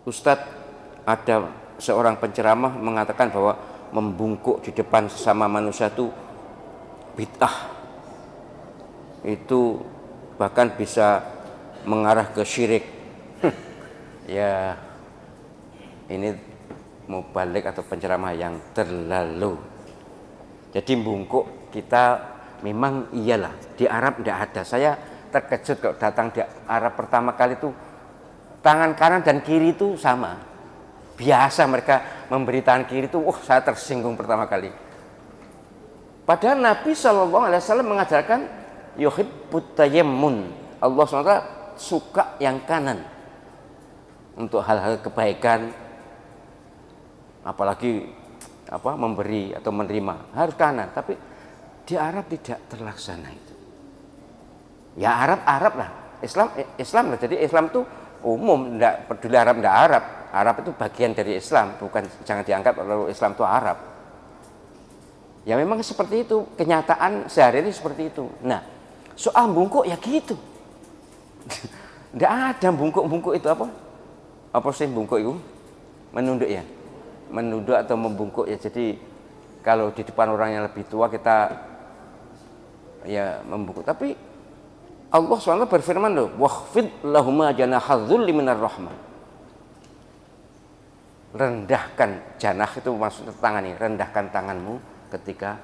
Ustadz, ada seorang penceramah mengatakan bahwa membungkuk di depan sesama manusia itu bid'ah, itu bahkan bisa mengarah ke syirik. Ya, ini mubalik atau penceramah yang terlalu. Jadi bungkuk kita memang iyalah, di Arab tidak ada. Saya terkejut kalau datang di Arab pertama kali itu tangan kanan dan kiri itu sama. Biasa mereka memberi tangan kiri itu, saya tersinggung pertama kali. Padahal Nabi SAW mengajarkan yuhibbut tayammun. Allah SWT suka yang kanan untuk hal-hal kebaikan, apalagi memberi atau menerima harus kanan. Tapi di Arab tidak terlaksana itu. Ya Arab lah, Islam lah. Jadi Islam itu umum, tidak peduli Arab tidak Arab. Arab itu bagian dari Islam, bukan, jangan dianggap kalau Islam itu Arab. Ya memang seperti itu, kenyataan sehari-hari seperti itu. Nah, soal bungkuk ya gitu. Tidak ada bungkuk itu apa? Apa sih bungkuk itu? Menunduk ya, menunduk atau membungkuk ya. Jadi kalau di depan orang yang lebih tua kita ya membungkuk. Tapi Allah SWT berfirman loh, wahfid lahuma janahadzulli minar rahmah. Rendahkan, janah itu maksudnya tangan ini, rendahkan tanganmu ketika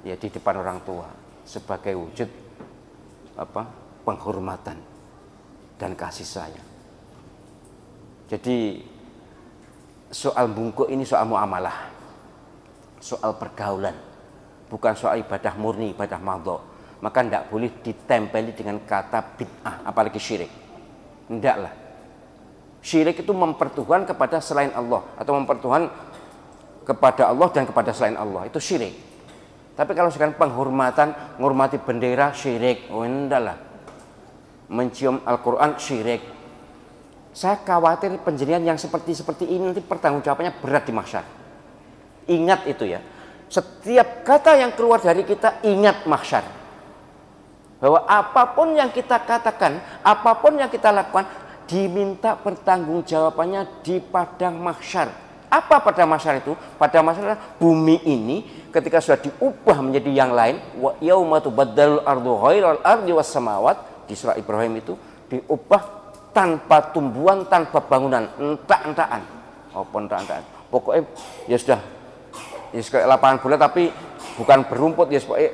ya di depan orang tua sebagai wujud penghormatan dan kasih sayang. Jadi soal bungkuk ini soal muamalah, soal pergaulan, bukan soal ibadah murni, ibadah madho. Maka tidak boleh ditempeli dengan kata bid'ah, apalagi syirik. Tidaklah. Syirik itu mempertuhan kepada selain Allah, atau mempertuhan kepada Allah dan kepada selain Allah, itu syirik. Tapi kalau sekarang penghormatan, menghormati bendera, syirik. Tidaklah. Mencium Al-Quran, syirik. Saya khawatir penjelian yang seperti ini nanti pertanggungjawabannya berat di mahsyar. Ingat itu ya. Setiap kata yang keluar dari kita, ingat mahsyar. Bahwa apapun yang kita katakan, apapun yang kita lakukan, diminta pertanggungjawabannya di padang mahsyar. Apa padang mahsyar itu? Padang mahsyar bumi ini ketika sudah diubah menjadi yang lain, wa yauma tubaddalul ardu ghairal ardi was samawat, di surah Ibrahim itu diubah tanpa tumbuhan, tanpa bangunan, entak-entakan. Entak-entakan. Pokoknya ya sudah kayak lapangan bola tapi bukan berumput, ya pokoknya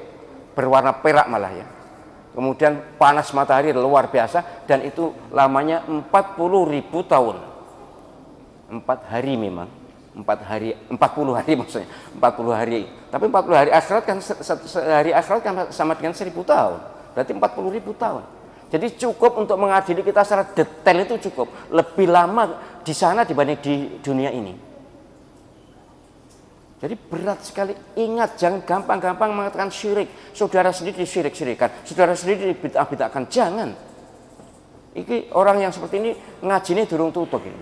berwarna perak malah ya. Kemudian panas matahari luar biasa, dan itu lamanya 40.000 tahun. 4 hari memang. 40 hari maksudnya. 40 hari. Tapi 40 hari akhirat kan, sehari akhirat kan sama dengan 1000 tahun. Berarti 40.000 tahun. Jadi cukup untuk mengadili kita secara detail, itu cukup. Lebih lama di sana dibanding di dunia ini. Jadi berat sekali. Ingat, jangan gampang-gampang mengatakan syirik. Saudara sendiri disyirik-syirikan, saudara sendiri dibid'ah-bid'ahkan. Jangan. Ini orang yang seperti ini ngajinya durung tutup ini.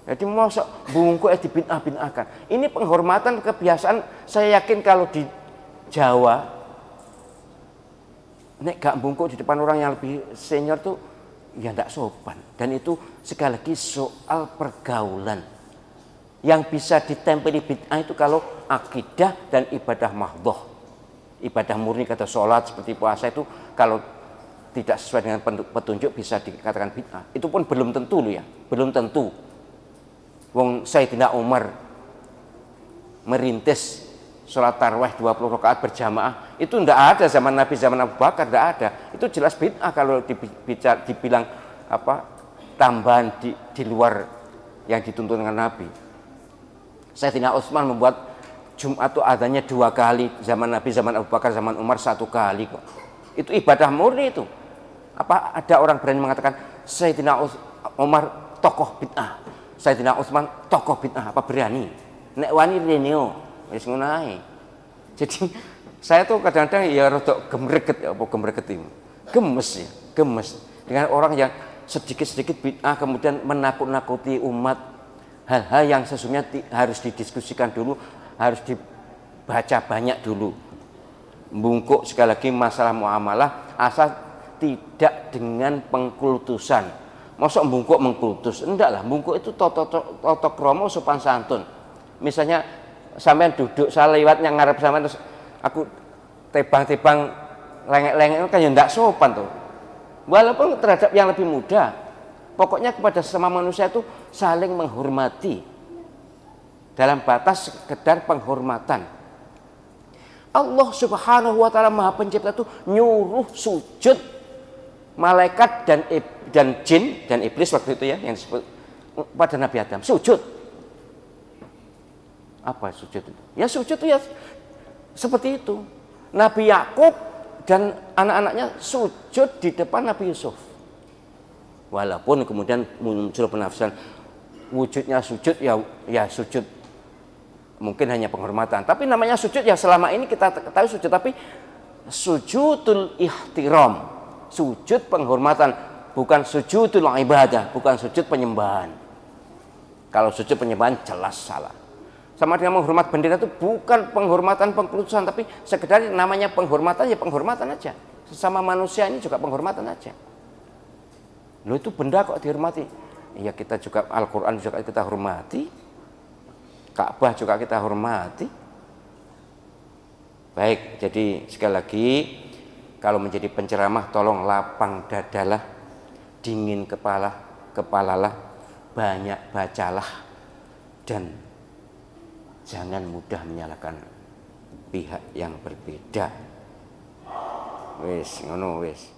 Jadi masa bungkuk dibid'ah-bid'ahkan. Ini penghormatan, kebiasaan. Saya yakin kalau di Jawa, nek gak bungkuk di depan orang yang lebih senior tuh ya tidak sopan. Dan itu sekali lagi soal pergaulan. Yang bisa ditempeli bid'ah itu kalau akidah dan ibadah mahdhoh, ibadah murni kata sholat seperti puasa itu kalau tidak sesuai dengan petunjuk bisa dikatakan bid'ah. Itu pun belum tentu loh ya, belum tentu. Wong Sayyidina Umar merintis sholat tarawih 20 rakaat berjamaah, itu tidak ada zaman Nabi, zaman Abu Bakar tidak ada. Itu jelas bid'ah kalau dibilang tambahan di luar yang dituntut dengan Nabi. Sayyidina Utsman membuat Jumat itu adanya 2 kali, zaman Nabi, zaman Abu Bakar, zaman Umar 1 kali kok. Itu ibadah murni itu. Apa ada orang berani mengatakan Sayyidina Umar tokoh bid'ah, Sayyidina Utsman tokoh bid'ah? Apa berani? Nek wani reneo wis ngono ae. Jadi saya tuh kadang-kadang ya rada gemreget, gemes ya, gemes dengan orang yang sedikit-sedikit bid'ah kemudian menakut-nakuti umat. Hal-hal yang sesungguhnya harus didiskusikan dulu, harus dibaca banyak dulu. Bungkuk sekali lagi masalah muamalah asal tidak dengan pengkultusan, Mosok mbungkuk mengkultus. Enggak lah, mbungkuk itu toto kromo sopan santun. Misalnya sampean duduk, saya lewat yang ngarep sampean terus aku tebang-tebang lengek-lengek kan ya enggak sopan tuh. Walaupun terhadap yang lebih muda, pokoknya kepada sesama manusia itu saling menghormati dalam batas sekedar penghormatan. Allah Subhanahu wa taala Maha Pencipta itu nyuruh sujud malaikat dan jin dan iblis waktu itu ya yang disebut pada Nabi Adam, sujud. Apa sujud itu? Ya sujud itu ya seperti itu. Nabi Yakub dan anak-anaknya sujud di depan Nabi Yusuf. Walaupun kemudian muncul penafsiran wujudnya sujud ya sujud mungkin hanya penghormatan, tapi namanya sujud ya selama ini kita ketahui sujud, tapi sujudul ihtiram, sujud penghormatan, bukan sujudul ibadah, bukan sujud penyembahan. Kalau sujud penyembahan jelas salah. Sama dengan menghormat bendera itu bukan penghormatan pengkultusan, tapi sekedar namanya penghormatan ya penghormatan aja. Sesama manusia ini juga penghormatan aja. Loh itu benda kok dihormati? Ya kita juga Al-Quran juga kita hormati, Ka'bah juga kita hormati. Baik, jadi sekali lagi kalau menjadi penceramah tolong lapang dadalah, dingin kepalalah, banyak bacalah, dan jangan mudah menyalahkan pihak yang berbeda. Wis ngono wis.